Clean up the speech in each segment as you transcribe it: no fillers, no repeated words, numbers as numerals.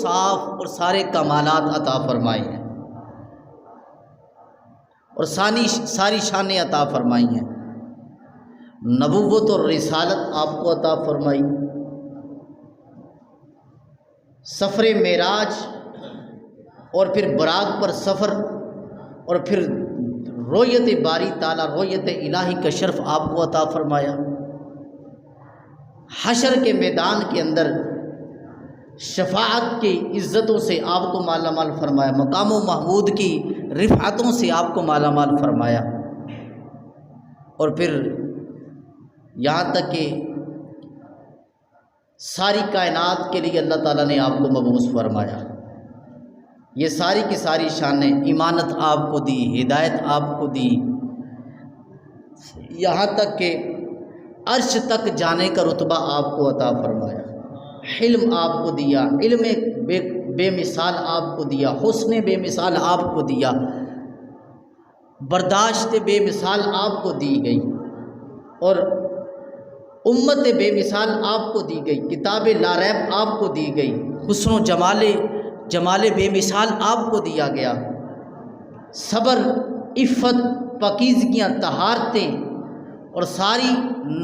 صاف اور سارے کمالات عطا فرمائے ہیں اور ساری شانیں عطا فرمائی ہیں۔ نبوت اور رسالت آپ کو عطا فرمائی، سفر معراج اور پھر براق پر سفر اور پھر رؤیت باری تعالیٰ رؤیت الہی کا شرف آپ کو عطا فرمایا۔ حشر کے میدان کے اندر شفاعت کی عزتوں سے آپ کو مالا مال فرمایا، مقام و محمود کی رفعتوں سے آپ کو مالا مال فرمایا، اور پھر یہاں تک کہ ساری کائنات کے لیے اللہ تعالیٰ نے آپ کو مبعوث فرمایا۔ یہ ساری کی ساری شانیں، ایمانت آپ کو دی، ہدایت آپ کو دی، یہاں تک کہ عرش تک جانے کا رتبہ آپ کو عطا فرمایا، حلم آپ کو دیا، علم بے مثال آپ کو دیا، حسن بے مثال آپ کو دیا، برداشت بے مثال آپ کو دی گئی، اور امت بے مثال آپ کو دی گئی، کتاب لا ریب آپ کو دی گئی، حسن و جمال بے مثال آپ کو دیا گیا، صبر، عفت، پاکیزگیاں، طہارتیں اور ساری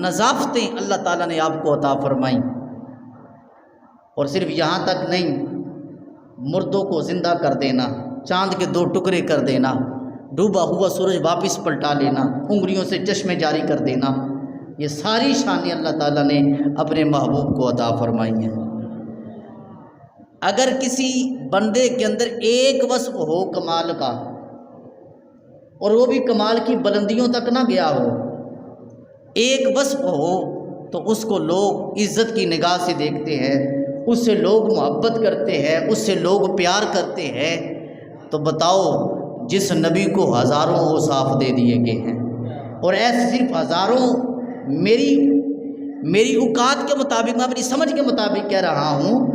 نظافتیں اللہ تعالیٰ نے آپ کو عطا فرمائیں۔ اور صرف یہاں تک نہیں، مردوں کو زندہ کر دینا، چاند کے 2 ٹکڑے کر دینا، ڈوبا ہوا سورج واپس پلٹا لینا، انگلیوں سے چشمے جاری کر دینا، یہ ساری شانیں اللہ تعالیٰ نے اپنے محبوب کو عطا فرمائی ہیں۔ اگر کسی بندے کے اندر ایک وصف ہو کمال کا، اور وہ بھی کمال کی بلندیوں تک نہ گیا ہو، ایک وصف ہو تو اس کو لوگ عزت کی نگاہ سے دیکھتے ہیں، اس سے لوگ محبت کرتے ہیں، اس سے لوگ پیار کرتے ہیں، تو بتاؤ جس نبی کو ہزاروں اوصاف دے دیے گئے ہیں، اور ایسے صرف ہزاروں، میری اوقات کے مطابق، میں اپنی سمجھ کے مطابق کہہ رہا ہوں،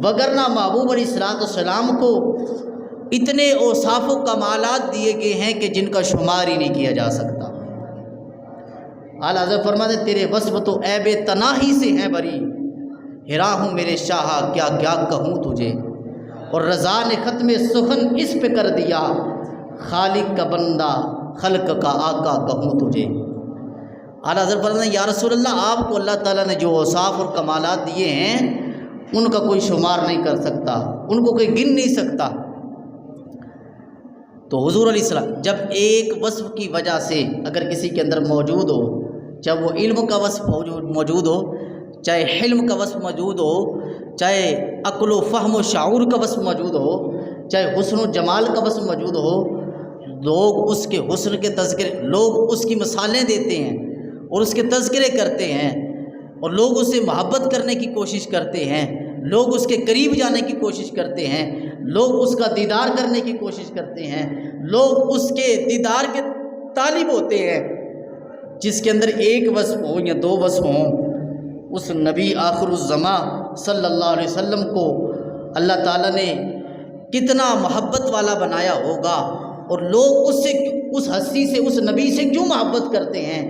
وگرنہ محبوب علیہ السلام کو اتنے اوصاف و کمالات دیے گئے ہیں کہ جن کا شمار ہی نہیں کیا جا سکتا۔ اعلیٰ حضرت فرماتے ہیں تیرے وصف تو عیب تناہی سے ہیں بری، ہرا ہوں میرے شاہ کیا کیا کہوں تجھے، اور رضا نے ختم سخن اس پہ کر دیا، خالق کا بندہ خلق کا آقا کہوں تجھے۔ اعلیٰ حضرت فرماتے ہیں یا رسول اللہ، آپ کو اللہ تعالیٰ نے جو اوصاف اور کمالات دیے ہیں ان کا کوئی شمار نہیں کر سکتا، ان کو کوئی گن نہیں سکتا۔ تو حضور علیہ السلام جب ایک وصف کی وجہ سے اگر کسی کے اندر موجود ہو، چاہے وہ علم کا وصف موجود ہو، چاہے حلم کا وصف موجود ہو، چاہے عقل و فہم و شعور کا وصف موجود ہو، چاہے حسن و جمال کا وصف موجود ہو، لوگ اس کے حسن کے تذکرے، لوگ اس کی مثالیں دیتے ہیں اور اس کے تذکرے کرتے ہیں، اور لوگ اسے محبت کرنے کی کوشش کرتے ہیں، لوگ اس کے قریب جانے کی کوشش کرتے ہیں، لوگ اس کا دیدار کرنے کی کوشش کرتے ہیں، لوگ اس کے دیدار کے طالب ہوتے ہیں۔ جس کے اندر ایک وصف ہو یا 2 وصف ہوں، اس نبی آخر الزماں صلی اللہ علیہ وسلم کو اللہ تعالیٰ نے کتنا محبت والا بنایا ہوگا، اور لوگ اس ہستی سے، اس نبی سے کیوں محبت کرتے ہیں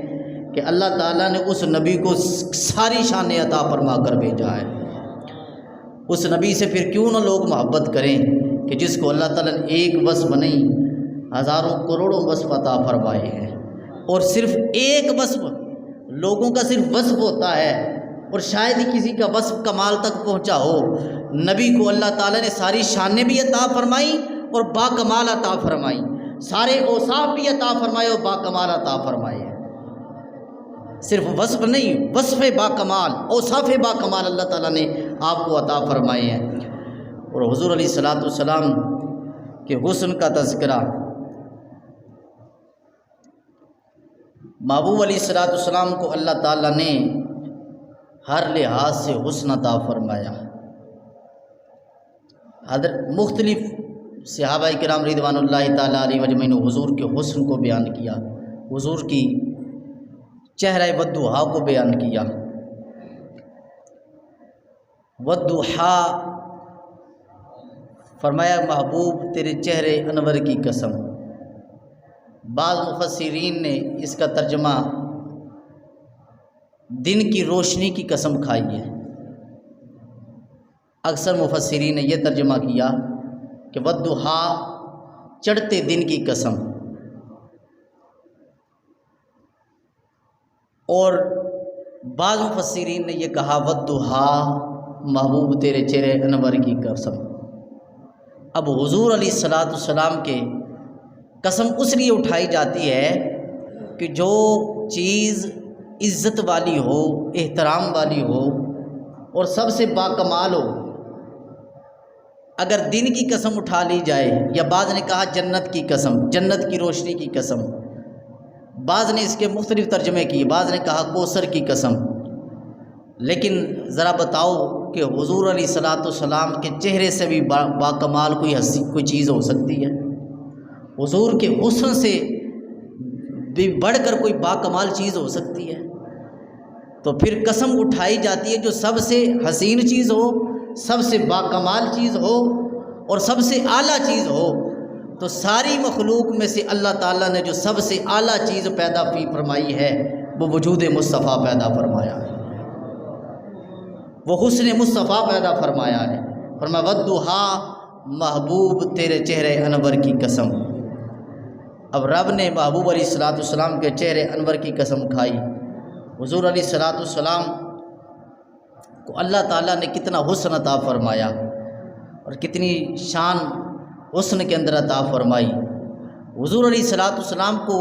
کہ اللہ تعالیٰ نے اس نبی کو ساری شانیں عطا فرما کر بھیجا ہے۔ اس نبی سے پھر کیوں نہ لوگ محبت کریں کہ جس کو اللہ تعالیٰ نے ایک وصف نہیں، ہزاروں کروڑوں وصف عطا فرمائے ہیں، اور صرف ایک وصف، لوگوں کا صرف وصف ہوتا ہے، اور شاید ہی کسی کا وصف کمال تک پہنچا ہو۔ نبی کو اللہ تعالیٰ نے ساری شانیں بھی عطا فرمائی اور با کمال عطا فرمائی، سارے اوصاف بھی عطا فرمائے اور با کمال عطا فرمائے ہیں۔ صرف وصف نہیں، وصف با کمال، اوصاف با کمال اللہ تعالیٰ نے آپ کو عطا فرمائے ہیں۔ اور حضور علیہ السلام کے حسن کا تذکرہ، محبوب علیہ السلام کو اللہ تعالیٰ نے ہر لحاظ سے حسن عطا فرمایا۔ حضرت مختلف صحابہ کرام رضوان اللہ تعالیٰ علیہ مجمعین حضور کے حسن کو بیان کیا، حضور کی چہرہ والضحیٰ کو بیان کیا۔ والضحیٰ فرمایا محبوب تیرے چہرے انور کی قسم۔ بعض مفسرین نے اس کا ترجمہ دن کی روشنی کی قسم کھائی ہے۔ اکثر مفسرین نے یہ ترجمہ کیا کہ والضحیٰ چڑھتے دن کی قسم، اور بعض مفسرین نے یہ کہا والضحیٰ محبوب تیرے چہرے انور کی قسم۔ اب حضور علیہ الصلوۃ والسلام کے قسم اس لیے اٹھائی جاتی ہے کہ جو چیز عزت والی ہو، احترام والی ہو اور سب سے باکمال ہو، اگر دن کی قسم اٹھا لی جائے، یا بعض نے کہا جنت کی قسم، جنت کی روشنی کی قسم، بعض نے اس کے مختلف ترجمے کیے، بعض نے کہا کوثر کی قسم، لیکن ذرا بتاؤ کہ حضور علیہ الصلوۃ والسلام کے چہرے سے بھی باکمال کوئی چیز ہو سکتی ہے؟ حضور کے حسن سے بھی بڑھ کر کوئی باکمال چیز ہو سکتی ہے؟ تو پھر قسم اٹھائی جاتی ہے جو سب سے حسین چیز ہو، سب سے باکمال چیز ہو اور سب سے اعلیٰ چیز ہو۔ تو ساری مخلوق میں سے اللہ تعالیٰ نے جو سب سے اعلیٰ چیز پیدا فرمائی ہے وہ وجود مصطفیٰ پیدا فرمایا ہے، وہ حسن مصطفیٰ پیدا فرمایا ہے۔ فرمایا والضحیٰ محبوب تیرے چہرے انور کی قسم۔ اب رب نے محبوب علیہ الصلوۃ والسلام کے چہرے انور کی قسم کھائی۔ حضور علیہ الصلوۃ والسلام کو اللہ تعالیٰ نے کتنا حسن عطا فرمایا اور کتنی شان حسن کے اندر عطا فرمائی۔ حضور علیہ الصلوۃ والسلام کو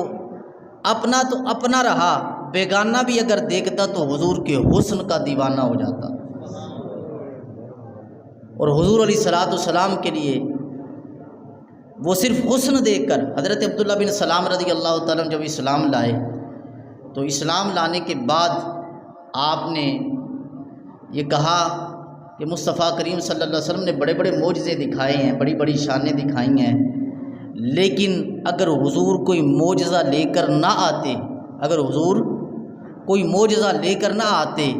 اپنا تو اپنا رہا، بیگانہ بھی اگر دیکھتا تو حضور کے حسن کا دیوانہ ہو جاتا۔ اور حضور علیہ الصلوۃ والسلام کے لیے وہ صرف حسن دیکھ کر، حضرت عبداللہ بن سلام رضی اللہ تعالیٰ جب اسلام لائے تو اسلام لانے کے بعد آپ نے یہ کہا کہ مصطفیٰ کریم صلی اللہ علیہ وسلم نے بڑے بڑے معجزے دکھائے ہیں، بڑی بڑی شانیں دکھائی ہیں، لیکن اگر حضور کوئی معجزہ لے کر نہ آتے، اگر حضور کوئی معجزہ لے کر نہ آتے،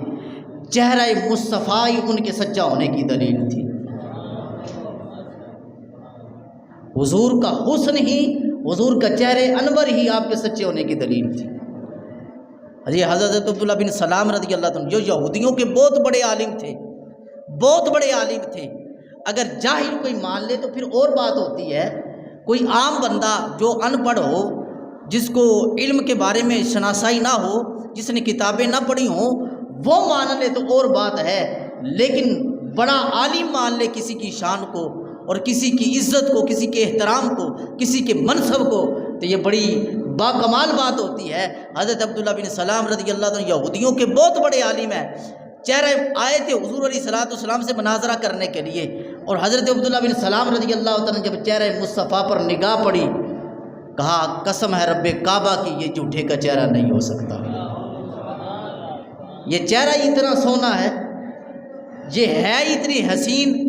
چہرہ مصطفیٰ ہی ان کے سچا ہونے کی دلیل تھی۔ حضور کا حسن ہی، حضور کا چہرے انور ہی آپ کے سچے ہونے کی دلیل تھی۔ حضرت عبداللہ بن سلام رضی اللہ عنہ جو یہودیوں کے بہت بڑے عالم تھے، بہت بڑے عالم تھے، اگر جاہل کوئی مان لے تو پھر اور بات ہوتی ہے، کوئی عام بندہ جو ان پڑھ ہو، جس کو علم کے بارے میں شناسائی نہ ہو، جس نے کتابیں نہ پڑھی ہوں، وہ مان لے تو اور بات ہے، لیکن بڑا عالم مان لے کسی کی شان کو اور کسی کی عزت کو، کسی کے احترام کو، کسی کے منصب کو، تو یہ بڑی باکمال بات ہوتی ہے۔ حضرت عبداللہ بن سلام رضی اللہ عنہ یہودیوں کے بہت بڑے عالم ہیں، چہرے آئے تھے حضور علیہ الصلوۃ والسلام سے مناظرہ کرنے کے لیے، اور حضرت عبداللہ بن سلام رضی اللہ عنہ جب چہرے مصطفیٰ پر نگاہ پڑی، کہا قسم ہے رب کعبہ کی یہ جھوٹے کا چہرہ نہیں ہو سکتا، یہ چہرہ اتنا سونا ہے، یہ ہے اتنی حسین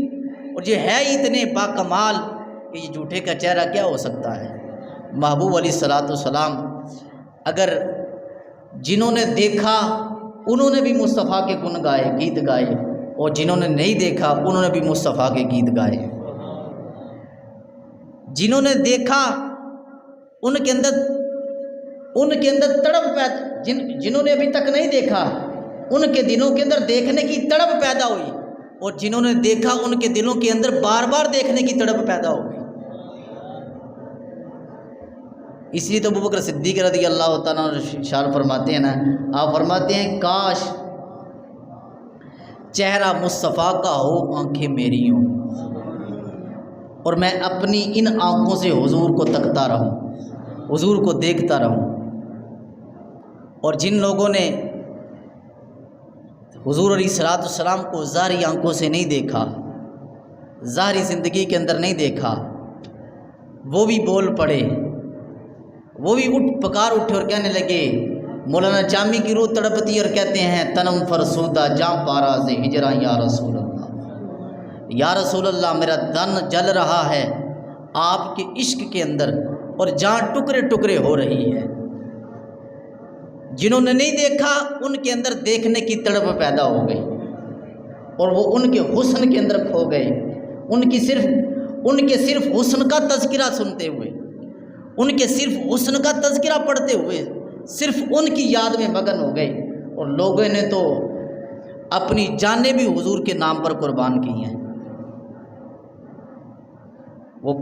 اور یہ ہے اتنے باکمال کہ یہ جھوٹے کا چہرہ کیا ہو سکتا ہے۔ محبوب علیہ الصلوۃ والسلام اگر جنہوں نے دیکھا انہوں نے بھی مصطفیٰ کے گن گائے، گیت گائے، اور جنہوں نے نہیں دیکھا انہوں نے بھی مصطفیٰ کے گیت گائے۔ جنہوں نے دیکھا ان کے اندر تڑپ پیدا، جنہوں نے ابھی تک نہیں دیکھا ان کے دلوں کے اندر دیکھنے کی تڑپ پیدا ہوئی، اور جنہوں نے دیکھا ان کے دلوں کے اندر بار بار دیکھنے کی تڑپ پیدا ہو گئی۔ اس لیے تو ابوبکر صدیق رضی اللہ تعالیٰ ارشاد فرماتے ہیں نا، آپ فرماتے ہیں کاش چہرہ مصطفیٰ کا ہو آنکھیں میری ہوں، اور میں اپنی ان آنکھوں سے حضور کو تکتا رہوں، حضور کو دیکھتا رہوں۔ اور جن لوگوں نے حضور علیہ الصلوۃ والسلام کو ظاہری آنکھوں سے نہیں دیکھا، ظاہری زندگی کے اندر نہیں دیکھا، وہ بھی بول پڑے، وہ بھی پکار اٹھے اور کہنے لگے، مولانا جامی کی روح تڑپتی اور کہتے ہیں تنم فرسودہ جاں پارا سے ہجراں یا رسول اللہ، یا رسول اللہ میرا تن جل رہا ہے آپ کے عشق کے اندر، اور جاں ٹکڑے ٹکڑے ہو رہی ہے۔ جنہوں نے نہیں دیکھا ان کے اندر دیکھنے کی تڑپ پیدا ہو گئی، اور وہ ان کے حسن کے اندر کھو گئے، ان کے صرف حسن کا تذکرہ سنتے ہوئے، ان کے صرف حسن کا تذکرہ پڑھتے ہوئے صرف ان کی یاد میں مگن ہو گئے، اور لوگوں نے تو اپنی جانیں بھی حضور کے نام پر قربان کی ہیں۔ وہ